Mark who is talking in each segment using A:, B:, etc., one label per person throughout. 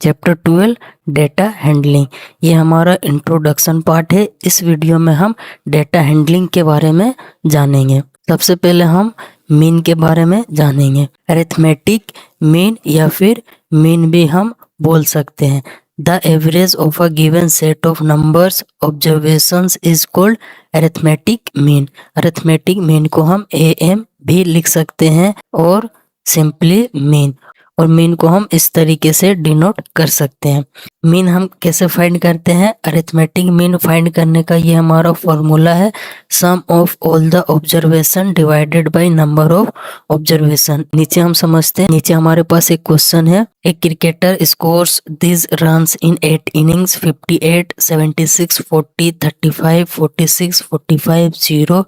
A: Chapter 12 data handling. ये हमारा introduction part है। इस वीडियो में हम डेटा हैंडलिंग के बारे में जानेंगे। सबसे पहले हम मीन के बारे में जानेंगे। अरिथमेटिक मीन या फिर मीन भी हम बोल सकते हैं। The average of a given set of numbers observations is called arithmetic mean. Arithmetic mean को हम AM भी लिख सकते हैं और सिंपली मीन, और मीन को हम इस तरीके से डिनोट कर सकते हैं। मीन हम कैसे फाइंड करते हैं? अरिथमेटिक मीन फाइंड करने का ये हमारा फॉर्मूला है, sum of all the observation divided by number of observation. नीचे हम समझते हैं, नीचे हमारे पास एक क्वेश्चन है, a cricketer scores this runs in 8 innings 58, 76, 40, 35, 46, 45, 0,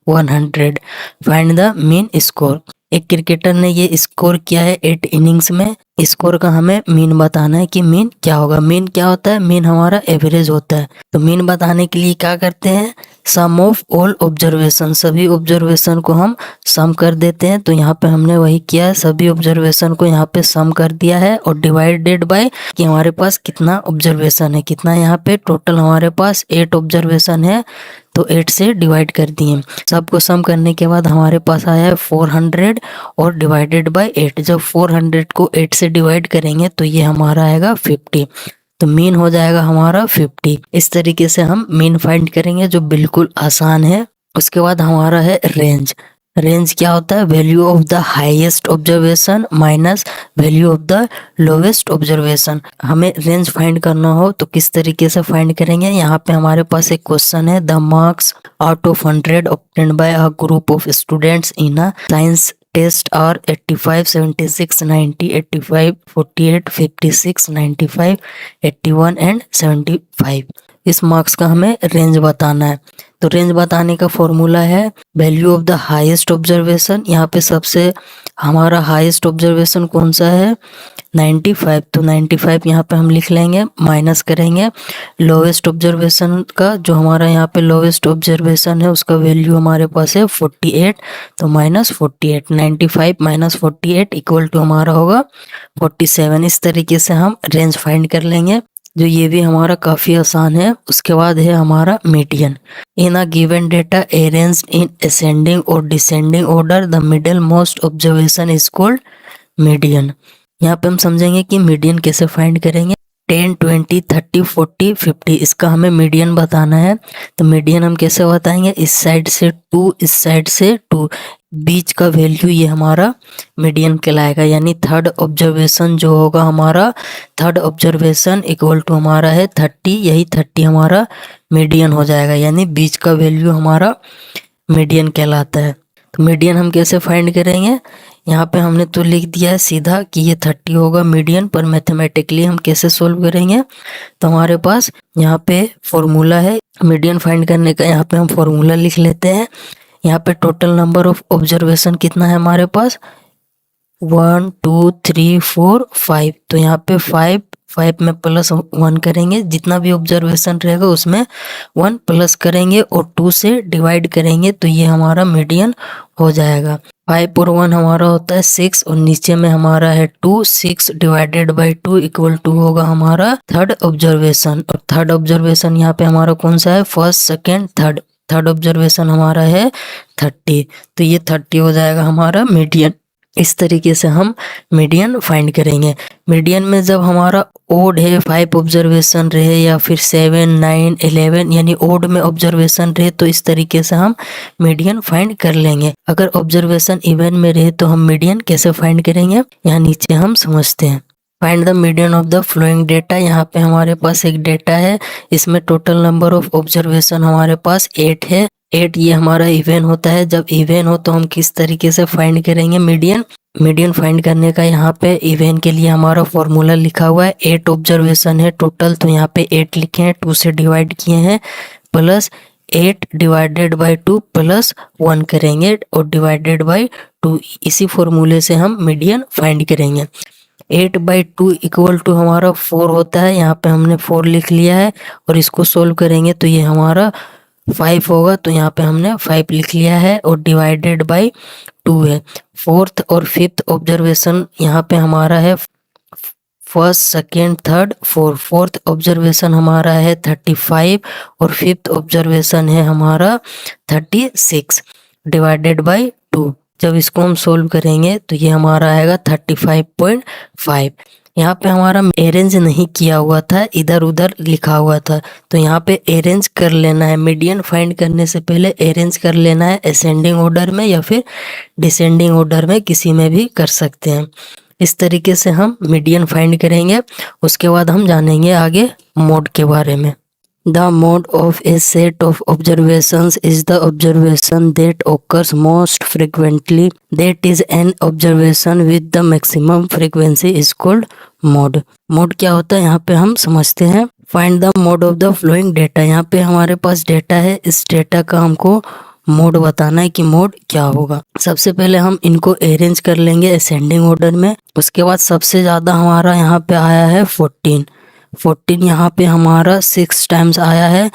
A: 100। Find the mean score. एक क्रिकेटर ने ये स्कोर किया है 8 इनिंग्स में। स्कोर का हमें मीन बताना है कि मीन क्या होगा। मीन क्या होता है? मीन हमारा एवरेज होता है। तो मीन बताने के लिए क्या करते हैं? सम ऑफ ऑल ऑब्जर्वेशन, सभी ऑब्जर्वेशन को हम सम कर देते हैं। तो यहाँ पे हमने वही किया है, सभी ऑब्जर्वेशन को यहाँ पे सम कर दिया है और डिवाइडेड बाय कि हमारे पास कितना ऑब्जर्वेशन है, कितना यहाँ पे टोटल हमारे पास 8 ऑब्जर्वेशन है, तो 8 से डिवाइड कर दिए। सबको सम करने के बाद हमारे पास आया है 400 और डिवाइडेड बाय 8। जब 400 को 8 से डिवाइड करेंगे तो ये हमारा आएगा 50। तो मीन हो जाएगा हमारा 50। इस तरीके से हम मीन फाइंड करेंगे, जो बिल्कुल आसान है। उसके बाद हमारा है रेंज। रेंज क्या होता है? Value of the highest observation minus value of the lowest observation. हमें रेंज फाइंड करना हो तो किस तरीके से फाइंड करेंगे? यहाँ पे हमारे पास एक क्वेश्चन है, the marks out of 100 obtained by a group of students in a science test are 85, 76, 90, 85, 48, 56, 95, 81 and 75। इस मार्क्स का हमें रेंज बताना है। तो रेंज बताने का फॉर्मूला है value of the highest observation. यहाँ पे सबसे हमारा हाईएस्ट ऑब्जर्वेशन कौन सा है? 95। तो 95 यहाँ पे हम लिख लेंगे, माइनस करेंगे लोवेस्ट ऑब्जर्वेशन का। जो हमारा यहाँ पे लोवेस्ट ऑब्जर्वेशन है उसका वैल्यू हमारे पास है 48, तो माइनस 48। 95 माइनस 48 इक्वल टू हमारा होगा 47। इस तरीके से हम रेंज फाइंड कर लेंगे, जो ये भी हमारा काफ़ी आसान है। उसके बाद है हमारा median. In a given data arranged in ascending और descending order the middle most observation is called median. यहाँ पे हम समझेंगे कि मीडियन कैसे फाइंड करेंगे। 10, 20, 30, 40, 50 इसका हमें मीडियन बताना है। तो मीडियन हम कैसे बताएंगे? इस साइड से 2, इस साइड से 2, बीच का वैल्यू ये हमारा मीडियन कहलाएगा। यानी थर्ड ऑब्जर्वेशन जो होगा हमारा, थर्ड ऑब्जर्वेशन इक्वल टू हमारा है 30। यही 30 हमारा मीडियन हो जाएगा, यानी बीच का वैल्यू हमारा मीडियन कहलाता है। तो मीडियन हम कैसे फाइंड करेंगे? यहाँ पे हमने तो लिख दिया है सीधा कि ये 30 होगा मीडियन, पर मैथमेटिकली हम कैसे सोल्व करेंगे? तो हमारे पास यहाँ पे फॉर्मूला है मीडियन फाइंड करने का। यहाँ पे हम फॉर्मूला लिख लेते हैं। यहाँ पे टोटल नंबर ऑफ ऑब्जर्वेशन कितना है हमारे पास? 1, 2, 3, 4, 5। तो यहाँ पे 5 में प्लस 1 करेंगे, जितना भी ऑब्जर्वेशन रहेगा उसमें 1 प्लस करेंगे और 2 से डिवाइड करेंगे, तो ये हमारा मीडियन हो जाएगा। 5 और 1 हमारा होता है 6, और नीचे में हमारा है 2। 6 डिवाइडेड बाई 2 इक्वल टू होगा हमारा थर्ड ऑब्जर्वेशन। और थर्ड ऑब्जर्वेशन यहाँ पे हमारा कौन सा है? First, second, third. Third observation हमारा है 30। तो ये 30 हो जाएगा हमारा मीडियन। इस तरीके से हम मीडियन फाइंड करेंगे। मीडियन में जब हमारा ओड है, 5 ऑब्जर्वेशन रहे या फिर 7, 9, 11 यानी ओड में ऑब्जर्वेशन रहे, तो इस तरीके से हम मीडियन फाइंड कर लेंगे। अगर ऑब्जर्वेशन इवन में रहे तो हम मीडियन कैसे फाइंड करेंगे? यहाँ नीचे हम समझते हैं। Find the median of the flowing data. यहाँ पे हमारे पास एक डेटा है, इसमें टोटल नंबर ऑफ ऑब्जर्वेशन हमारे पास 8 है। 8 ये हमारा इवन होता है। जब इवन हो तो हम किस तरीके से फाइंड करेंगे मीडियन? मीडियन फाइंड करने का यहाँ पे इवन के लिए हमारा फॉर्मूला लिखा हुआ है। 8 ऑब्जर्वेशन है टोटल, तो यहाँ पे 8 लिखे हैं, 2 से डिवाइड किए हैं, प्लस 8 डिवाइडेड बाई 2 प्लस 1 करेंगे और डिवाइडेड बाई 2। इसी फॉर्मूले से हम मीडियन फाइंड करेंगे। 8/2 इक्वल टू हमारा 4 होता है। यहाँ पे हमने 4 लिख लिया है, और इसको सोल्व करेंगे तो ये हमारा 5 होगा। तो यहाँ पे हमने 5 लिख लिया है और डिवाइडेड बाई 2 है। फोर्थ और फिफ्थ ऑब्जर्वेशन यहाँ पे हमारा है first, second, third, fourth observation हमारा है 35 और फिफ्थ ऑब्जर्वेशन है हमारा 36 डिवाइडेड बाय 2। जब इसको हम सोल्व करेंगे तो ये हमारा आएगा 35.5। यहाँ पे हमारा अरेंज नहीं किया हुआ था, इधर उधर लिखा हुआ था, तो यहाँ पे अरेंज कर लेना है। मीडियन फाइंड करने से पहले अरेंज कर लेना है, असेंडिंग ऑर्डर में या फिर डिसेंडिंग ऑर्डर में, किसी में भी कर सकते हैं। इस तरीके से हम मीडियन फाइंड करेंगे। उसके बाद हम जानेंगे आगे मोड के बारे में। The mode of a set of observations is the observation that occurs most frequently. That is, an observation with the maximum frequency is called mode. Mode क्या होता है यहाँ पे हम समझते हैं। Find the mode of the flowing data. यहाँ पे हमारे पास डेटा है, इस डेटा का हमको मोड बताना है कि मोड क्या होगा। सबसे पहले हम इनको अरेंज कर लेंगे असेंडिंग ऑर्डर में। उसके बाद सबसे ज़्यादा हमारा यहाँ पे आया है 14 यहाँ पे हमारा 6 टाइम्स आया है।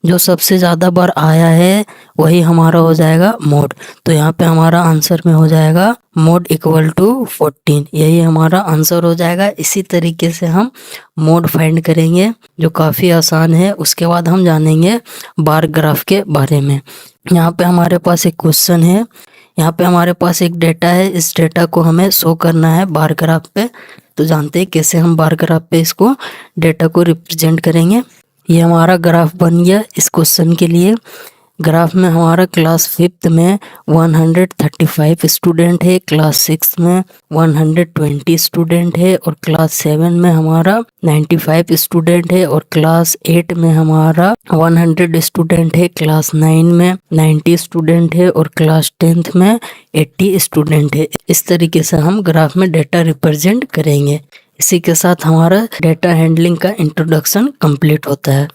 A: जो सबसे ज़्यादा बार आया है वही हमारा हो जाएगा मोड। तो यहाँ पे हमारा आंसर में हो जाएगा मोड इक्वल टू 14, यही हमारा आंसर हो जाएगा। इसी तरीके से हम मोड फाइंड करेंगे जो काफ़ी आसान है। उसके बाद हम जानेंगे बार ग्राफ के बारे में। यहाँ पे हमारे पास एक क्वेश्चन है, यहाँ पे हमारे पास एक डेटा है, इस डेटा को हमें शो करना है बार ग्राफ पे। तो जानते हैं कैसे हम बार ग्राफ पे इसको डेटा को रिप्रेजेंट करेंगे। ये हमारा ग्राफ बन गया इस क्वेश्चन के लिए। ग्राफ में हमारा क्लास 5th में 135 स्टूडेंट है, क्लास 6 में 120 स्टूडेंट है और क्लास 7 में हमारा 95 स्टूडेंट है और क्लास 8 में हमारा 100 स्टूडेंट है, क्लास 9 में 90 स्टूडेंट है और क्लास 10th में 80 स्टूडेंट है। इस तरीके से हम ग्राफ में डेटा रिप्रेजेंट करेंगे। इसी के साथ हमारा डेटा हैंडलिंग का इंट्रोडक्शन कंप्लीट होता है।